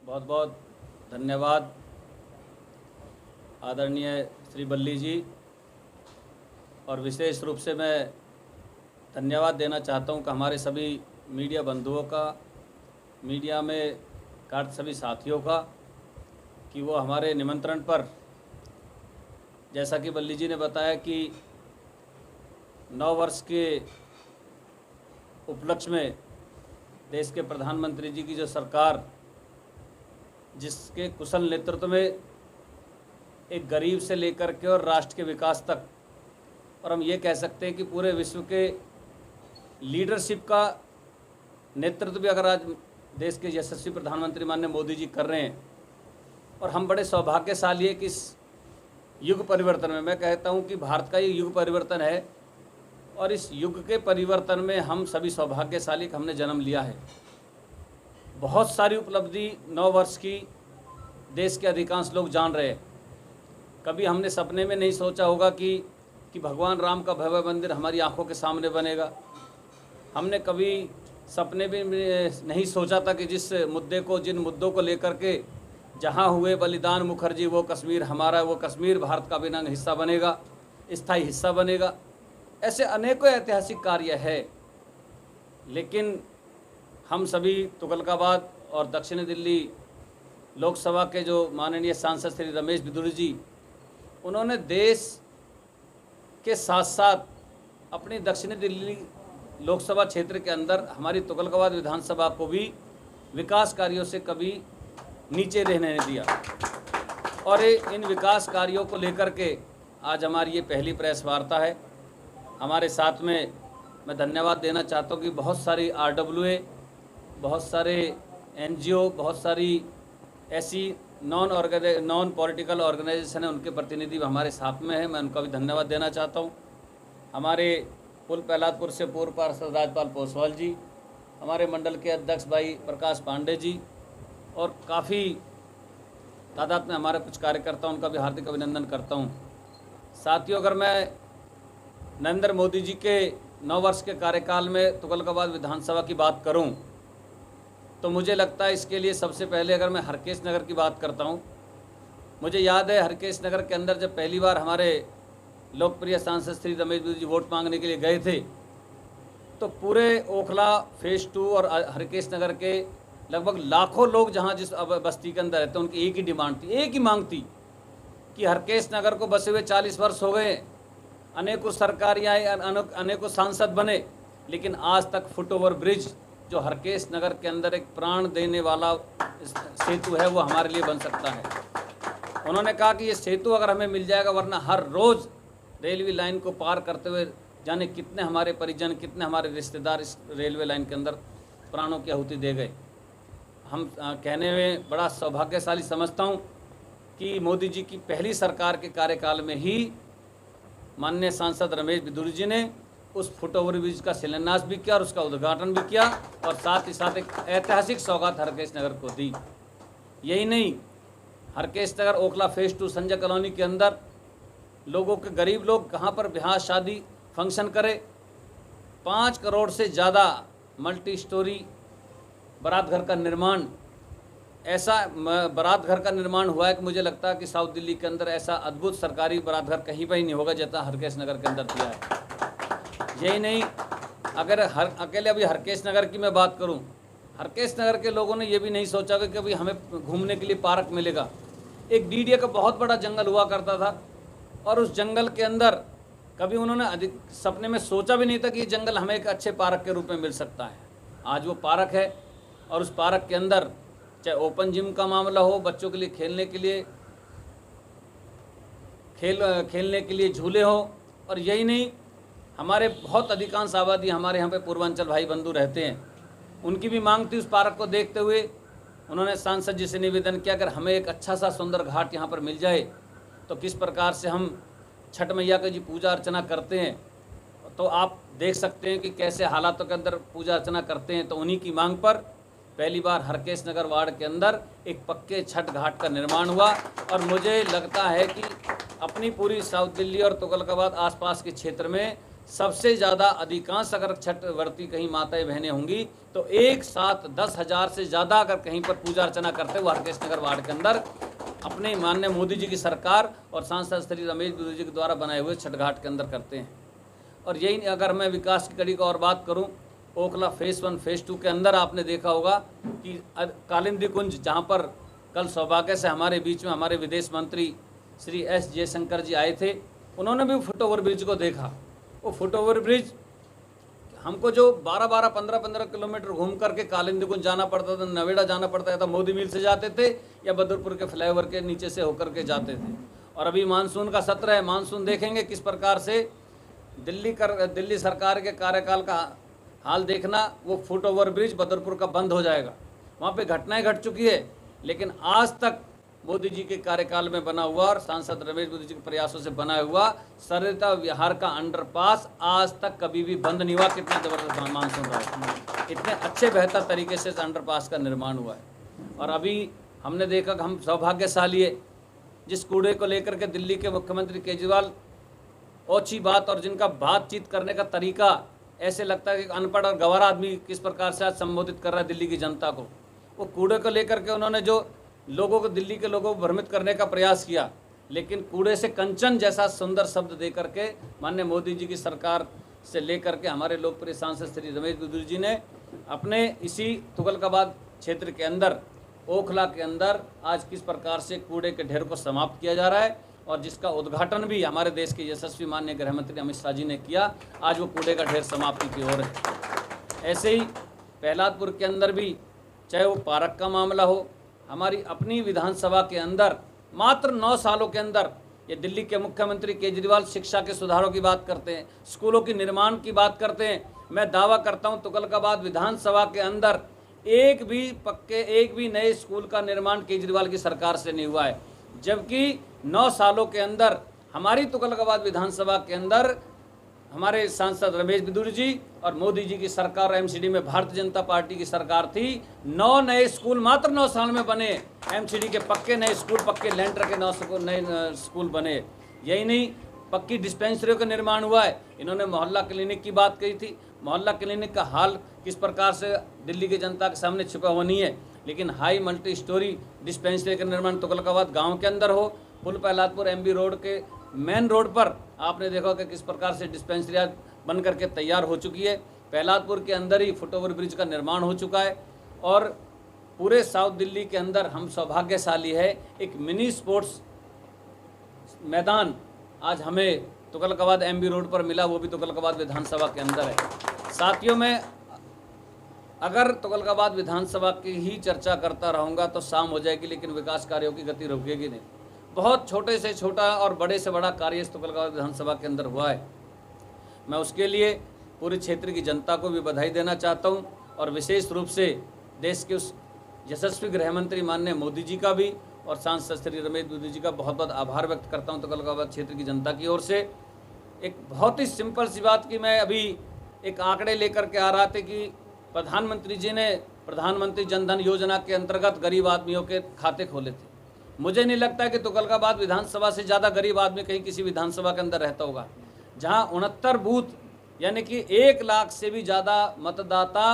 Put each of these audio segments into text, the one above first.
बहुत बहुत धन्यवाद आदरणीय श्री बल्ली जी। और विशेष रूप से मैं धन्यवाद देना चाहता हूं कि हमारे सभी मीडिया बंधुओं का, मीडिया में कार्य सभी साथियों का, कि वो हमारे निमंत्रण पर, जैसा कि बल्ली जी ने बताया कि 9 वर्ष के उपलक्ष्य में देश के प्रधानमंत्री जी की जो सरकार, जिसके कुशल नेतृत्व में एक गरीब से लेकर के और राष्ट्र के विकास तक, और हम ये कह सकते हैं कि पूरे विश्व के लीडरशिप का नेतृत्व भी अगर आज देश के यशस्वी प्रधानमंत्री माननीय मोदी जी कर रहे हैं, और हम बड़े सौभाग्यशाली है कि इस युग परिवर्तन में, मैं कहता हूं कि भारत का ये युग परिवर्तन है, और इस युग के परिवर्तन में हम सभी सौभाग्यशाली कि हमने जन्म लिया है। बहुत सारी उपलब्धि 9 वर्ष की देश के अधिकांश लोग जान रहे हैं। कभी हमने सपने में नहीं सोचा होगा कि भगवान राम का भव्य मंदिर हमारी आंखों के सामने बनेगा। हमने कभी सपने में नहीं सोचा था कि जिन मुद्दों को लेकर के जहां हुए बलिदान मुखर्जी, वो कश्मीर हमारा, वो कश्मीर भारत का अभिन्न हिस्सा बनेगा, स्थायी हिस्सा बनेगा। ऐसे अनेकों ऐतिहासिक कार्य है, लेकिन हम सभी तुगलकाबाद और दक्षिणी दिल्ली लोकसभा के जो माननीय सांसद श्री रमेश बिधूरी जी, उन्होंने देश के साथ साथ अपनी दक्षिणी दिल्ली लोकसभा क्षेत्र के अंदर हमारी तुगलकाबाद विधानसभा को भी विकास कार्यों से कभी नीचे रहने नहीं दिया। और इन विकास कार्यों को लेकर के आज हमारी ये पहली प्रेस वार्ता है। हमारे साथ में मैं धन्यवाद देना चाहता हूँ कि बहुत सारी RWA, बहुत सारे NGO, बहुत सारी ऐसी नॉन पॉलिटिकल ऑर्गेनाइजेशन है, उनके प्रतिनिधि हमारे साथ में हैं। मैं उनका भी धन्यवाद देना चाहता हूँ। हमारे पुल प्रहलादपुर से पूर्व पार्षद राजपाल पोसवाल जी, हमारे मंडल के अध्यक्ष भाई प्रकाश पांडे जी, और काफ़ी तादाद में हमारे कुछ कार्यकर्ता, उनका भी हार्दिक अभिनंदन करता हूँ। साथियों, अगर मैं नरेंद्र मोदी जी के 9 वर्ष के कार्यकाल में तुगलकाबाद विधानसभा की बात करूं, तो मुझे लगता है इसके लिए सबसे पहले अगर मैं हरकेश नगर की बात करता हूं, मुझे याद है हरकेश नगर के अंदर जब पहली बार हमारे लोकप्रिय सांसद श्री रमेश बिधूरी जी वोट मांगने के लिए गए थे, तो पूरे ओखला फेज़ 2 और हरकेश नगर के लगभग लाखों लोग जहां जिस बस्ती के अंदर रहते हैं, उनकी एक ही डिमांड थी, एक ही मांग थी कि हरकेश नगर को बसे हुए 40 वर्ष हो गए, अनेकों सरकारें आई, अनेकों सांसद बने, लेकिन आज तक फुटओवर ब्रिज जो हरकेश नगर के अंदर एक प्राण देने वाला सेतु है, वो हमारे लिए बन सकता है। उन्होंने कहा कि ये सेतु अगर हमें मिल जाएगा, वरना हर रोज़ रेलवे लाइन को पार करते हुए जाने कितने हमारे परिजन, कितने हमारे रिश्तेदार इस रेलवे लाइन के अंदर प्राणों की आहुति दे गए। हम कहने में बड़ा सौभाग्यशाली समझता हूँ कि मोदी जी की पहली सरकार के कार्यकाल में ही माननीय सांसद रमेश बिधूरी जी ने उस फुटओवर ब्रिज का शिलान्यास भी किया और उसका उद्घाटन भी किया, और साथ ही साथ एक ऐतिहासिक सौगात हरकेश नगर को दी। यही नहीं, हरकेश नगर ओखला फेज़ 2 संजय कॉलोनी के अंदर लोगों के, गरीब लोग कहाँ पर ब्याह शादी फंक्शन करे, 5 करोड़ से ज़्यादा मल्टी स्टोरी बारात घर का निर्माण, ऐसा बारात घर का निर्माण हुआ है कि मुझे लगता है कि साउथ दिल्ली के अंदर ऐसा अद्भुत सरकारी बारात घर कहीं पर ही नहीं होगा जितना हरकेश नगर के अंदर दिया है। यही नहीं, अगर अकेले अभी हरकेश नगर की मैं बात करूं, हरकेश नगर के लोगों ने ये भी नहीं सोचा कि अभी हमें घूमने के लिए पार्क मिलेगा। एक DDA का बहुत बड़ा जंगल हुआ करता था, और उस जंगल के अंदर कभी उन्होंने सपने में सोचा भी नहीं था कि ये जंगल हमें एक अच्छे पार्क के रूप में मिल सकता है। आज वो पार्क है, और उस पार्क के अंदर चाहे ओपन जिम का मामला हो, बच्चों के लिए खेलने के लिए झूले हो, और यही नहीं, हमारे बहुत अधिकांश आबादी हमारे यहाँ पे पूर्वांचल भाई बंधु रहते हैं, उनकी भी मांग थी। उस पार्क को देखते हुए उन्होंने सांसद जी से निवेदन किया, अगर हमें एक अच्छा सा सुंदर घाट यहाँ पर मिल जाए, तो किस प्रकार से हम छठ मैया की जी पूजा अर्चना करते हैं, तो आप देख सकते हैं कि कैसे हालातों के अंदर पूजा अर्चना करते हैं। तो उन्हीं की मांग पर पहली बार हरकेश नगर वार्ड के अंदर एक पक्के छठ घाट का निर्माण हुआ, और मुझे लगता है कि अपनी पूरी साउथ दिल्ली और तुगलकाबाद आसपास के क्षेत्र में सबसे ज़्यादा अधिकांश अगर छठ व्रती कहीं माताएं बहनें होंगी तो एक साथ 10,000 से ज़्यादा अगर कहीं पर पूजा अर्चना करते हुए हरकेश नगर वार्ड के अंदर अपने माननीय मोदी जी की सरकार और सांसद श्री रमेश बिदुर जी के द्वारा बनाए हुए छठ घाट के अंदर करते हैं। और यही अगर मैं विकास की कड़ी का और बात करूं, ओखला फेज़ 1 फेज़ 2 के अंदर आपने देखा होगा कि कालिंदी कुंज, जहां पर कल सौभाग्य से हमारे बीच में हमारे विदेश मंत्री श्री एस जयशंकर जी आए थे, उन्होंने भी फुट ओवर ब्रिज को देखा। वो फुट ओवर ब्रिज हमको जो 12-12, 15-15 किलोमीटर घूम करके कालिंदी कुंज जाना पड़ता था, नवेड़ा जाना पड़ता था, मोदी मिल से जाते थे या बदरपुर के फ्लाईओवर के नीचे से होकर के जाते थे। और अभी मानसून का सत्र है, मानसून देखेंगे किस प्रकार से दिल्ली सरकार के कार्यकाल का हाल देखना, वो फुट ओवर ब्रिज बदरपुर का बंद हो जाएगा। वहाँ पे घटनाएं घट चुकी है, लेकिन आज तक मोदी जी के कार्यकाल में बना हुआ और सांसद रमेश बिदुर जी के प्रयासों से बना हुआ सरिता विहार का अंडरपास आज तक कभी भी बंद नहीं हुआ। कितना जबरदस्त मानसून रहा है, इतने अच्छे बेहतर तरीके से इस अंडरपास का निर्माण हुआ है। और अभी हमने देखा कि हम सौभाग्यशाली है, जिस कूड़े को लेकर के दिल्ली के मुख्यमंत्री केजरीवाल ओछी बात और जिनका बातचीत करने का तरीका ऐसे लगता है कि अनपढ़ और गंवार आदमी किस प्रकार से आज संबोधित कर रहा है दिल्ली की जनता को। वो कूड़े को लेकर के उन्होंने जो लोगों को, दिल्ली के लोगों को भ्रमित करने का प्रयास किया, लेकिन कूड़े से कंचन जैसा सुंदर शब्द दे करके माननीय मोदी जी की सरकार से लेकर के हमारे लोकप्रिय सांसद श्री रमेश बिदुर जी ने अपने इसी तुगलकाबाद क्षेत्र के अंदर, ओखला के अंदर आज किस प्रकार से कूड़े के ढेर को समाप्त किया जा रहा है और जिसका उद्घाटन भी हमारे देश के यशस्वी माननीय गृह मंत्री अमित शाह जी ने किया। आज वो कूड़े का ढेर समाप्ति की ओर है। ऐसे ही प्रहलादपुर के अंदर भी, चाहे वो पार्क का मामला हो, हमारी अपनी विधानसभा के अंदर मात्र 9 सालों के अंदर ये दिल्ली के मुख्यमंत्री केजरीवाल शिक्षा के सुधारों की बात करते हैं, स्कूलों की निर्माण की बात करते हैं। मैं दावा करता हूं तुगलकाबाद विधानसभा के अंदर एक भी नए स्कूल का निर्माण केजरीवाल की सरकार से नहीं हुआ है, जबकि 9 सालों के अंदर हमारी तुगलकाबाद विधानसभा के अंदर हमारे सांसद रमेश बिदुर जी और मोदी जी की सरकार, एमसीडी में भारतीय जनता पार्टी की सरकार थी। 9 नए स्कूल मात्र 9 साल में बने, एमसीडी के पक्के नए स्कूल, पक्के लेंटर के नए स्कूल बने। यही नहीं, पक्की डिस्पेंसरियों का निर्माण हुआ है। इन्होंने मोहल्ला क्लिनिक की बात कही थी। मोहल्ला क्लिनिक का हाल किस प्रकार से दिल्ली की जनता के सामने छिपा हुआ नहीं है, लेकिन हाई मल्टी स्टोरी डिस्पेंसरी का निर्माण तुगलकाबाद गाँव के अंदर हो। पुल प्रहलादपुर MB रोड के मेन रोड पर आपने देखा कि किस प्रकार से डिस्पेंसरी बन करके तैयार हो चुकी है। प्रहलादपुर के अंदर ही फुट ओवर ब्रिज का निर्माण हो चुका है और पूरे साउथ दिल्ली के अंदर हम सौभाग्यशाली है, एक मिनी स्पोर्ट्स मैदान आज हमें तुगलकाबाद MB रोड पर मिला, वो भी तुगलकाबाद विधानसभा के अंदर है। साथियों, मैं अगर तुगलकाबाद विधानसभा की ही चर्चा करता रहूँगा तो शाम हो जाएगी, लेकिन विकास कार्यों की गति रुकेगी नहीं। बहुत छोटे से छोटा और बड़े से बड़ा कार्य इस तुगलकाबाद विधानसभा के अंदर हुआ है। मैं उसके लिए पूरे क्षेत्र की जनता को भी बधाई देना चाहता हूं और विशेष रूप से देश के उस यशस्वी गृह मंत्री माननीय मोदी जी का भी और सांसद श्री रमेश बिदुर जी का बहुत बहुत आभार व्यक्त करता हूं तुगलकाबाद क्षेत्र की जनता की ओर से। एक बहुत ही सिंपल सी बात की मैं अभी एक आंकड़े लेकर के आ रहा था कि प्रधानमंत्री जी ने प्रधानमंत्री जनधन योजना के अंतर्गत गरीब आदमियों के खाते खोले थे। मुझे नहीं लगता कि तुगलकाबाद विधानसभा से ज़्यादा गरीब आदमी कहीं किसी विधानसभा के अंदर रहता होगा, जहां 69 बूथ यानी कि 1 लाख से भी ज़्यादा मतदाता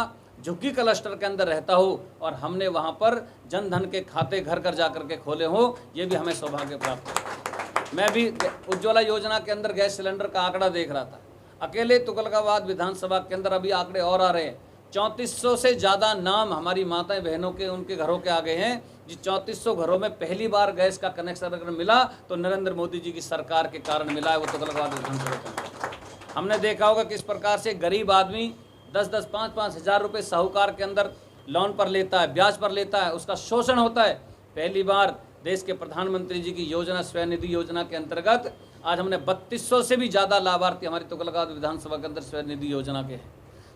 झुग्गी क्लस्टर के अंदर रहता हो और हमने वहां पर जनधन के खाते घर घर जा कर के खोले हो, ये भी हमें सौभाग्य प्राप्त है। मैं भी उज्ज्वला योजना के अंदर गैस सिलेंडर का आंकड़ा देख रहा था। अकेले तुगलकाबाद विधानसभा के अंदर अभी आंकड़े और आ रहे हैं। 3400 से ज़्यादा नाम हमारी माताएं बहनों के उनके घरों के आ गए हैं। जिस 3400 घरों में पहली बार गैस का कनेक्शन अगर मिला तो नरेंद्र मोदी जी की सरकार के कारण मिला है, वो तुगलकाबाद विधानसभा के। हमने देखा होगा किस प्रकार से गरीब आदमी 10-10, 5-5 हज़ार रुपये साहूकार के अंदर लोन पर लेता है, ब्याज पर लेता है, उसका शोषण होता है। पहली बार देश के प्रधानमंत्री जी की योजना स्वनिधि योजना के अंतर्गत आज हमने 3200 से भी ज़्यादा लाभार्थी हमारी तुगलकाबाद विधानसभा के अंदर स्वनिधि योजना के हैं।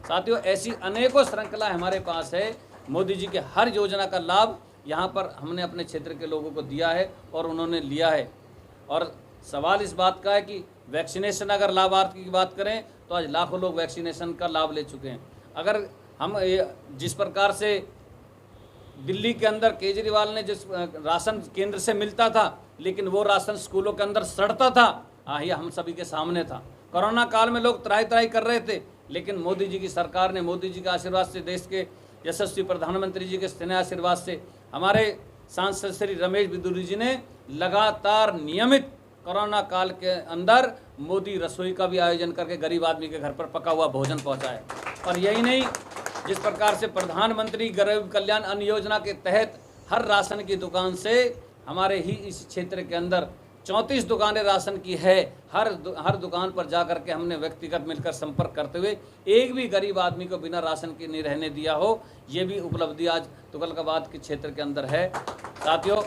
साथियों, ऐसी अनेकों श्रृंखला हमारे पास है। मोदी जी के हर योजना का लाभ यहाँ पर हमने अपने क्षेत्र के लोगों को दिया है और उन्होंने लिया है। और सवाल इस बात का है कि वैक्सीनेशन अगर लाभार्थी की बात करें तो आज लाखों लोग वैक्सीनेशन का लाभ ले चुके हैं। अगर हम जिस प्रकार से दिल्ली के अंदर केजरीवाल ने जिस राशन केंद्र से मिलता था, लेकिन वो राशन स्कूलों के अंदर सड़ता था, ये हम सभी के सामने था। कोरोना काल में लोग त्राही त्राही कर रहे थे, लेकिन मोदी जी की सरकार ने, मोदी जी के आशीर्वाद से, देश के यशस्वी प्रधानमंत्री जी के स्नेह आशीर्वाद से, हमारे सांसद श्री रमेश बिदुरी जी ने लगातार नियमित कोरोना काल के अंदर मोदी रसोई का भी आयोजन करके गरीब आदमी के घर पर पका हुआ भोजन पहुंचाया। और यही नहीं, जिस प्रकार से प्रधानमंत्री गरीब कल्याण अन्न योजना के तहत हर राशन की दुकान से, हमारे ही इस क्षेत्र के अंदर 34 दुकानें राशन की है, हर दुकान पर जा कर के हमने व्यक्तिगत मिलकर संपर्क करते हुए एक भी गरीब आदमी को बिना राशन के नहीं रहने दिया हो। ये भी उपलब्धि आज तुगलकाबाद के क्षेत्र के अंदर है। साथियों,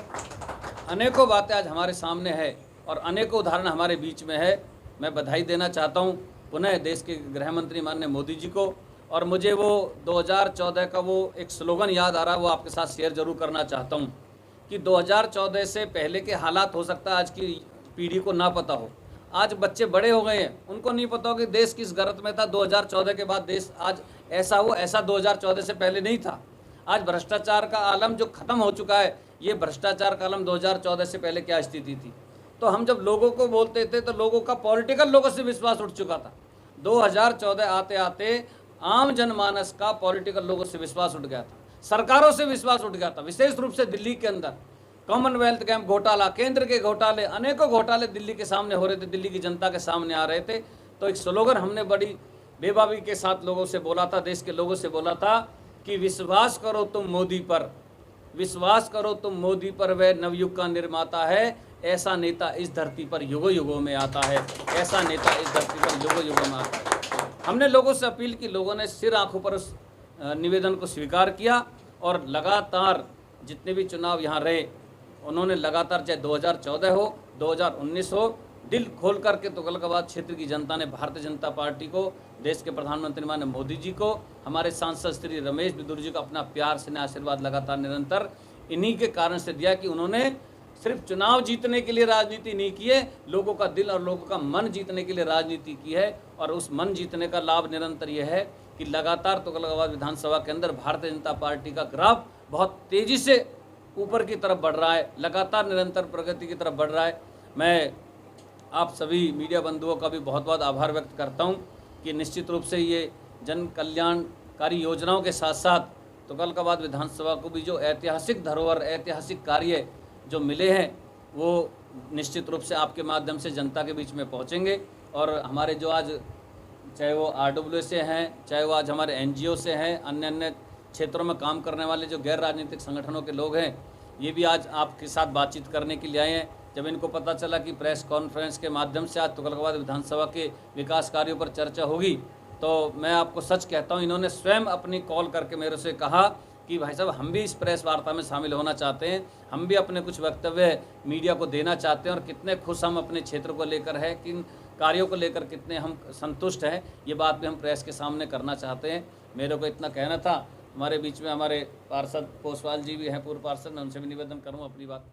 अनेकों बातें आज हमारे सामने है और अनेकों उदाहरण हमारे बीच में है। मैं बधाई देना चाहता हूँ पुनः देश के गृह मंत्री माननीय मोदी जी को। और मुझे वो 2014 का वो एक स्लोगन याद आ रहा है, वो आपके साथ शेयर जरूर करना चाहता हूँ कि 2014 से पहले के हालात हो सकता है आज की पीढ़ी को ना पता हो। आज बच्चे बड़े हो गए हैं, उनको नहीं पता हो कि देश किस गरत में था। 2014 के बाद देश आज ऐसा हो, ऐसा 2014 से पहले नहीं था। आज भ्रष्टाचार का आलम जो ख़त्म हो चुका है, ये भ्रष्टाचार का आलम 2014 से पहले क्या स्थिति थी। तो हम जब लोगों को बोलते थे तो लोगों का, पॉलिटिकल लोगों से विश्वास उठ चुका था। 2014 आते आते आम जनमानस का पॉलिटिकल लोगों से विश्वास उठ गया था, सरकारों से विश्वास उठ गया था। विशेष रूप से दिल्ली के अंदर कॉमनवेल्थ गेम घोटाला, केंद्र के घोटाले, अनेकों घोटाले दिल्ली के सामने हो रहे थे, दिल्ली की जनता के सामने आ रहे थे। तो एक स्लोगन हमने बड़ी बेबाकी के साथ लोगों से बोला था, देश के लोगों से बोला था कि विश्वास करो तुम मोदी पर, विश्वास करो तुम मोदी पर, वह नवयुग का निर्माता है। ऐसा नेता इस धरती पर युगों युगों में आता है, ऐसा नेता इस धरती पर युगों युगों में आता है। हमने लोगों से अपील की, लोगों ने सिर आंखों पर उस निवेदन को स्वीकार किया और लगातार जितने भी चुनाव यहाँ रहे, उन्होंने लगातार, चाहे 2014 हो, 2019 हो, दिल खोल करके तुगलकाबाद क्षेत्र की जनता ने भारतीय जनता पार्टी को, देश के प्रधानमंत्री माननीय मोदी जी को, हमारे सांसद श्री रमेश बिदुरी जी को अपना प्यार से आशीर्वाद लगातार निरंतर इन्हीं के कारण से दिया कि उन्होंने सिर्फ चुनाव जीतने के लिए राजनीति नहीं की है, लोगों का दिल और लोगों का मन जीतने के लिए राजनीति की है। और उस मन जीतने का लाभ निरंतर यह है कि लगातार तुगलकाबाद विधानसभा के अंदर भारतीय जनता पार्टी का ग्राफ बहुत तेज़ी से ऊपर की तरफ बढ़ रहा है, लगातार निरंतर प्रगति की तरफ बढ़ रहा है। मैं आप सभी मीडिया बंधुओं का भी बहुत बहुत आभार व्यक्त करता हूं कि निश्चित रूप से ये जन कल्याणकारी योजनाओं के साथ साथ तुगलकाबाद विधानसभा को भी जो ऐतिहासिक धरोहर, ऐतिहासिक कार्य जो मिले हैं, वो निश्चित रूप से आपके माध्यम से जनता के बीच में पहुंचेंगे। और हमारे जो आज, चाहे वो RWA से हैं, चाहे वो आज हमारे NGO से हैं, अन्य अन्य क्षेत्रों में काम करने वाले जो गैर राजनीतिक संगठनों के लोग हैं, ये भी आज आपके साथ बातचीत करने के लिए आए हैं। जब इनको पता चला कि प्रेस कॉन्फ्रेंस के माध्यम से आज तुगलकाबाद विधानसभा के विकास कार्यों पर चर्चा होगी, तो मैं आपको सच कहता हूँ, इन्होंने स्वयं अपनी कॉल करके मेरे से कहा कि भाई साहब, हम भी इस प्रेस वार्ता में शामिल होना चाहते हैं, हम भी अपने कुछ वक्तव्य मीडिया को देना चाहते हैं, और कितने खुश हम अपने क्षेत्र को लेकर है, किन कार्यों को लेकर कितने हम संतुष्ट हैं, ये बात भी हम प्रेस के सामने करना चाहते हैं। मेरे को इतना कहना था। हमारे बीच में हमारे पार्षद पोसवाल जी भी हैं, पूर्व पार्षद, मैं उनसे भी निवेदन करूँ अपनी बात